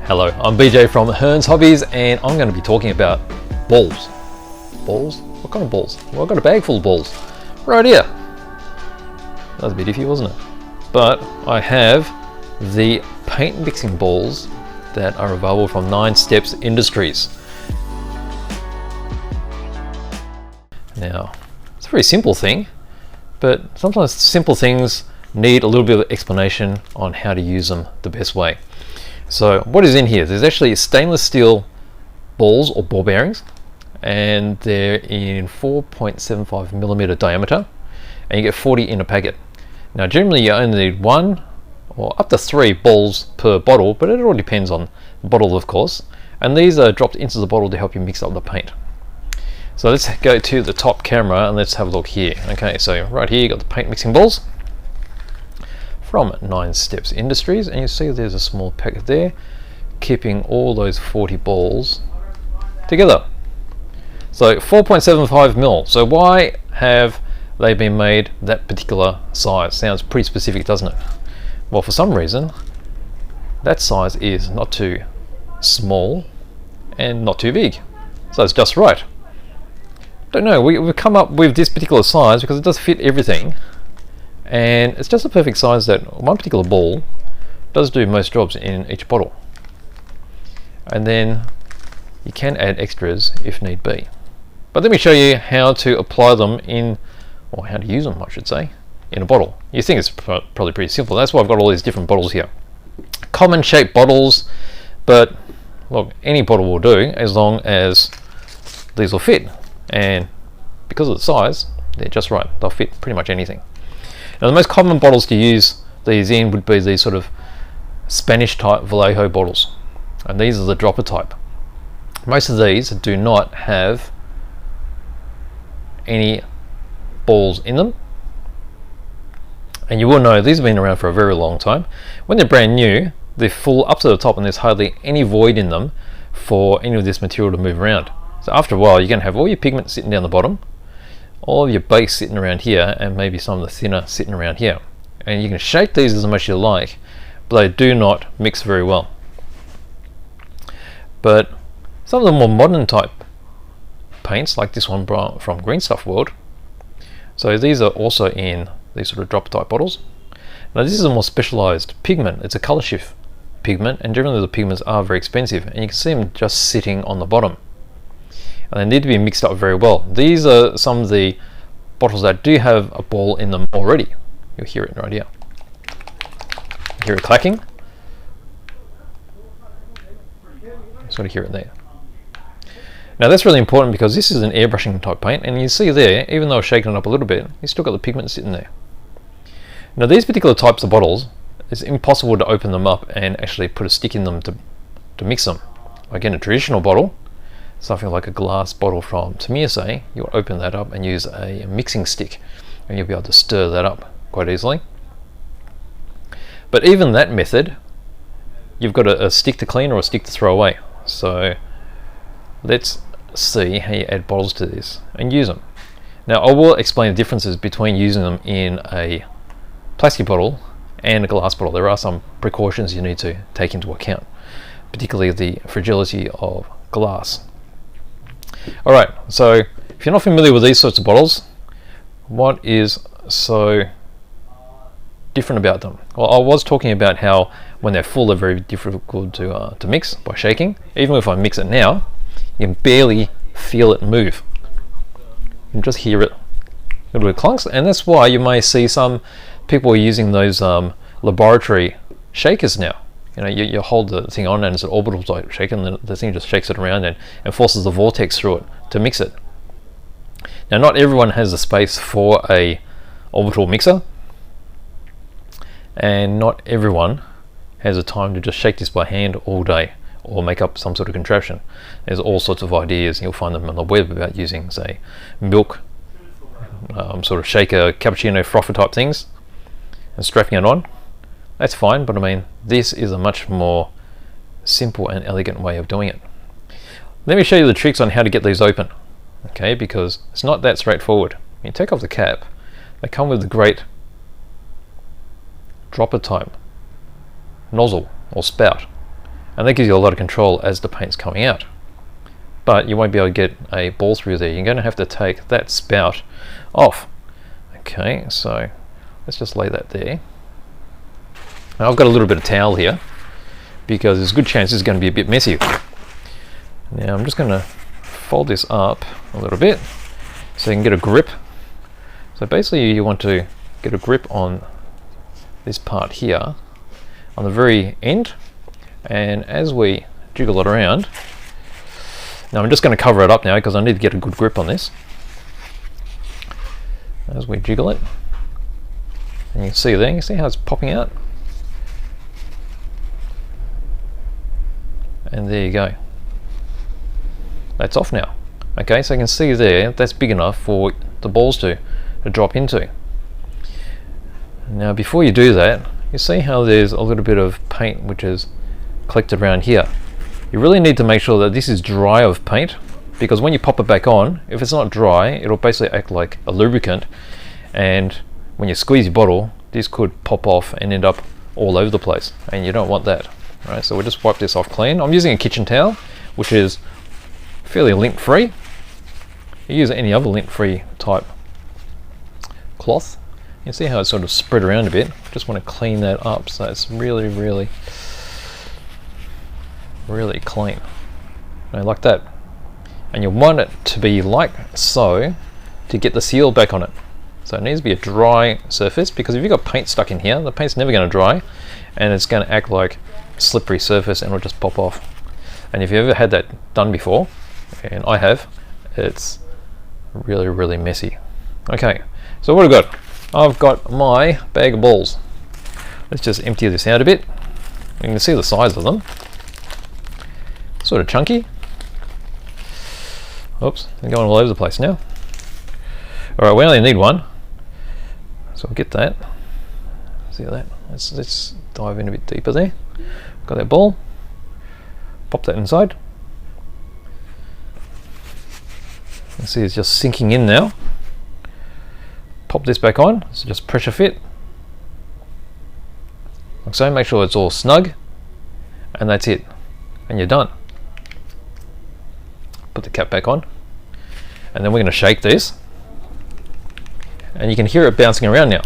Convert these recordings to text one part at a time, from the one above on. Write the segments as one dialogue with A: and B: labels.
A: Hello, I'm BJ from Hearns Hobbies, and I'm going to be talking about balls. Balls? What kind of balls? Well, I've got a bag full of balls right here. That was a bit iffy, wasn't it? But I have the paint mixing balls that are available from Ninesteps Industries. Now, it's a very simple thing, but sometimes simple things need a little bit of explanation on how to use them the best way. So what is in here? There's actually stainless steel balls or ball bearings, and they're in 4.75 millimeter diameter, and you get 40 in a packet. Now generally you only need one or up to 3 balls per bottle, but it all depends on the bottle, of course, and these are dropped into the bottle to help you mix up the paint. So let's go to the top camera and let's have a look here. Okay, so right here you got the paint mixing balls from Ninesteps Industries, and you see there's a small packet there keeping all those 40 balls together. So 4.75 mil. So why have they been made that particular size? Sounds pretty specific, doesn't it? Well, for some reason that size is not too small and not too big, so it's just right. Don't know, we've come up with this particular size because it does fit everything, and it's just a perfect size that one particular ball does do most jobs in each bottle. And then you can add extras if need be. But let me show you how to apply them in, or how to use them I should say, in a bottle. You think it's probably pretty simple. That's why I've got all these different bottles here. Common shaped bottles, but look, any bottle will do as long as these will fit. And because of the size, they're just right. They'll fit pretty much anything. Now the most common bottles to use these in would be these sort of Spanish type Vallejo bottles, and these are the dropper type. Most of these do not have any balls in them, and you will know these have been around for a very long time. When they're brand new, they're full up to the top and there's hardly any void in them for any of this material to move around. So after a while you're going to have all your pigment sitting down the bottom, all of your base sitting around here, and maybe some of the thinner sitting around here. And you can shake these as much as you like, but they do not mix very well. But some of the more modern type paints, like this one from Green Stuff World, so these are also in these sort of drop type bottles. Now this is a more specialized pigment. It's a color shift pigment, and generally the pigments are very expensive, and you can see them just sitting on the bottom, and they need to be mixed up very well. These are some of the bottles that do have a ball in them already. You'll hear it right here. You hear it clacking. You sort of hear it there. Now that's really important because this is an airbrushing type paint, and you see there, even though I've shaken it up a little bit, you still got the pigment sitting there. Now these particular types of bottles, it's impossible to open them up and actually put a stick in them to mix them. Like in a traditional bottle, something like a glass bottle from Tamiya, you'll open that up and use a mixing stick, and you'll be able to stir that up quite easily. But even that method, you've got a stick to clean or a stick to throw away. So let's see how you add bottles to this and use them. Now I will explain the differences between using them in a plastic bottle and a glass bottle. There are some precautions you need to take into account, particularly the fragility of glass. Alright, so if you're not familiar with these sorts of bottles, what is so different about them? Well, I was talking about how when they're full they're very difficult to mix by shaking. Even if I mix it now, you can barely feel it move. You can just hear it, a little bit of clunks, and that's why you may see some people using those laboratory shakers now. You know, you hold the thing on and it's an orbital type shake, and the thing just shakes it around and forces the vortex through it to mix it. Now not everyone has the space for a orbital mixer, and not everyone has the time to just shake this by hand all day or make up some sort of contraption. There's all sorts of ideas, you'll find them on the web about using, say, milk sort of shaker, cappuccino frother type things and strapping it on. That's fine, but I mean, this is a much more simple and elegant way of doing it. Let me show you the tricks on how to get these open, okay, because it's not that straightforward. You take off the cap, they come with the great dropper type nozzle or spout, and that gives you a lot of control as the paint's coming out. But you won't be able to get a ball through there. You're going to have to take that spout off. Okay, so let's just lay that there. Now I've got a little bit of towel here because there's a good chance it's going to be a bit messy. Now I'm just going to fold this up a little bit so you can get a grip. So basically you want to get a grip on this part here on the very end, and as we jiggle it around, now I'm just going to cover it up now because I need to get a good grip on this. As we jiggle it, and you can see there, you see how it's popping out, and there you go, that's off now. Okay, so you can see there, that's big enough for the balls to drop into. Now before you do that, you see how there's a little bit of paint which is collected around here. You really need to make sure that this is dry of paint, because when you pop it back on, if it's not dry, it'll basically act like a lubricant, and when you squeeze your bottle, this could pop off and end up all over the place, and you don't want that. Right, so we'll just wipe this off clean. I'm using a kitchen towel, which is fairly lint free. You use any other lint free type cloth. You can see how it's sort of spread around a bit. Just want to clean that up so it's really clean. Like that. And you want it to be like so to get the seal back on it. So it needs to be a dry surface, because if you've got paint stuck in here, the paint's never going to dry and it's going to act like a slippery surface and it'll just pop off. And if you've ever had that done before, and I have, it's really messy. Okay, so what I've got my bag of balls. Let's just empty this out a bit. You can see the size of them. Sort of chunky. Oops, they're going all over the place now. Alright, we only need one, so I'll get that. See that? Let's dive in a bit deeper there. Got that ball. Pop that inside. You see it's just sinking in now. Pop this back on, so just pressure fit. Like so, make sure it's all snug, and that's it. And you're done. Put the cap back on, and then we're going to shake this, and you can hear it bouncing around now.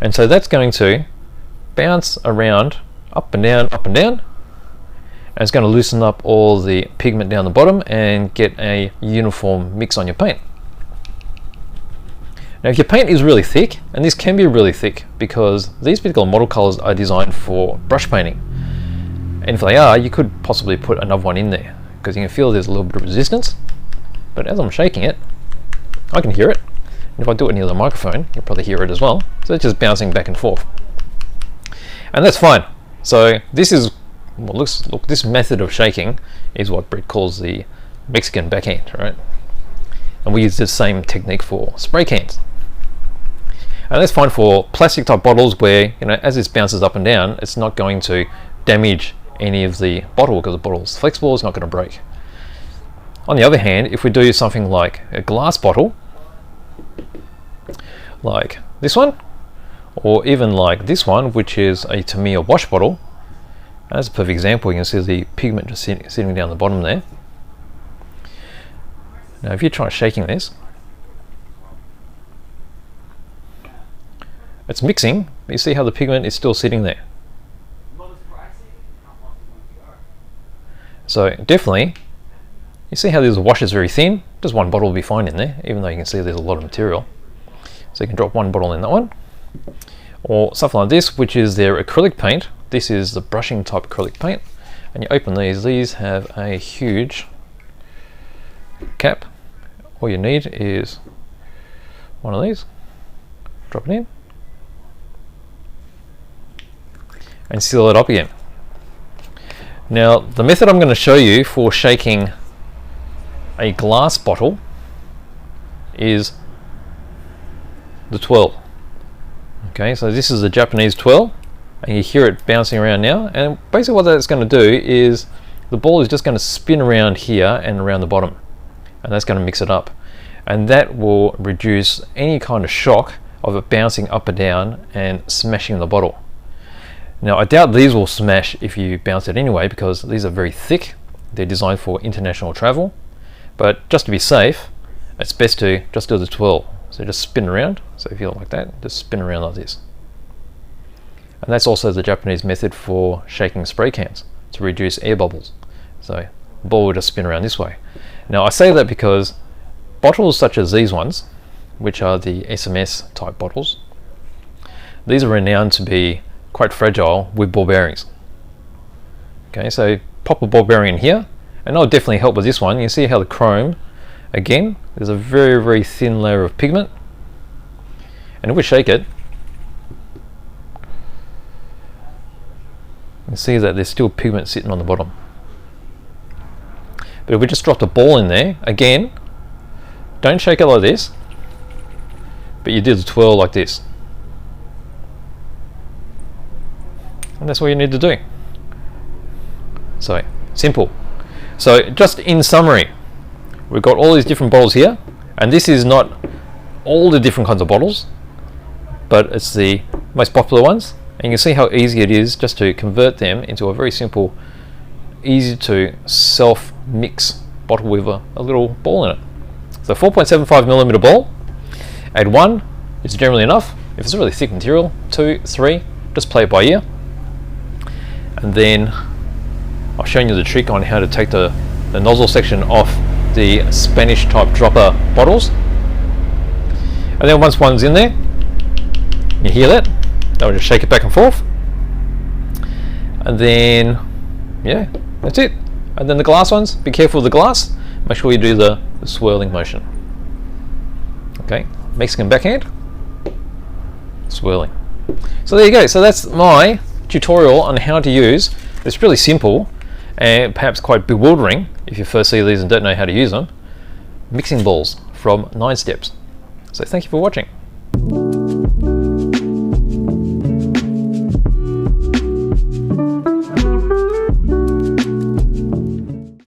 A: And so that's going to bounce around, up and down, and it's going to loosen up all the pigment down the bottom and get a uniform mix on your paint. Now if your paint is really thick, and this can be really thick because these particular model colors are designed for brush painting, and if they are, you could possibly put another one in there because you can feel there's a little bit of resistance, but as I'm shaking it, I can hear it. And if I do it near the microphone, you'll probably hear it as well. So it's just bouncing back and forth, and that's fine. So this is look, this method of shaking is what Brett calls the Mexican backhand, right? And we use the same technique for spray cans. And that's fine for plastic type bottles where, you know, as this bounces up and down, it's not going to damage any of the bottle because the bottle's flexible, it's not going to break. On the other hand, if we do something like a glass bottle, like this one, or even like this one, which is a Tamiya wash bottle, and that's a perfect example. You can see the pigment just sitting down the bottom there. Now if you try shaking this, it's mixing, but you see how the pigment is still sitting there. So definitely, you see how this wash is very thin, just one bottle will be fine in there, even though you can see there's a lot of material. So you can drop one bottle in that one. Or something like this, which is their acrylic paint. This is the brushing type acrylic paint. And you open these have a huge cap. All you need is one of these, drop it in, and seal it up again. Now the method I'm going to show you for shaking a glass bottle is the twirl. Okay, so this is a Japanese twirl, and you hear it bouncing around now, and basically what that's going to do is the ball is just going to spin around here and around the bottom, and that's going to mix it up, and that will reduce any kind of shock of it bouncing up and down and smashing the bottle. Now I doubt these will smash if you bounce it anyway, because these are very thick. They're designed for international travel, but just to be safe, it's best to just do the twirl. So just spin around. So if you look like that, just spin around like this. And that's also the Japanese method for shaking spray cans, to reduce air bubbles. So the ball will just spin around this way. Now I say that because bottles such as these ones, which are the SMS type bottles, these are renowned to be quite fragile with ball bearings. Okay, so pop a ball bearing in here, and that'll definitely help with this one. You see how the chrome, again, there's a very, very thin layer of pigment, and if we shake it, you can see that there's still pigment sitting on the bottom. But if we just dropped a ball in there, again, don't shake it like this, but you do the twirl like this. And that's what you need to do. So, simple. So, just in summary, we've got all these different bottles here, and this is not all the different kinds of bottles, but it's the most popular ones, and you can see how easy it is just to convert them into a very simple, easy to self-mix bottle with a little ball in it. So 4.75mm ball, add 1 is generally enough. If it's a really thick material, 2, 3, just play it by ear. And then I've shown you the trick on how to take the nozzle section off the Spanish type dropper bottles. And then once one's in there, you hear that, I'll just shake it back and forth. And then, yeah, that's it. And then the glass ones, be careful with the glass, make sure you do the swirling motion. Okay, Mexican backhand, swirling. So there you go, so that's my tutorial on how to use, it's really simple and perhaps quite bewildering if you first see these and don't know how to use them, mixing balls from Ninesteps. So thank you for watching.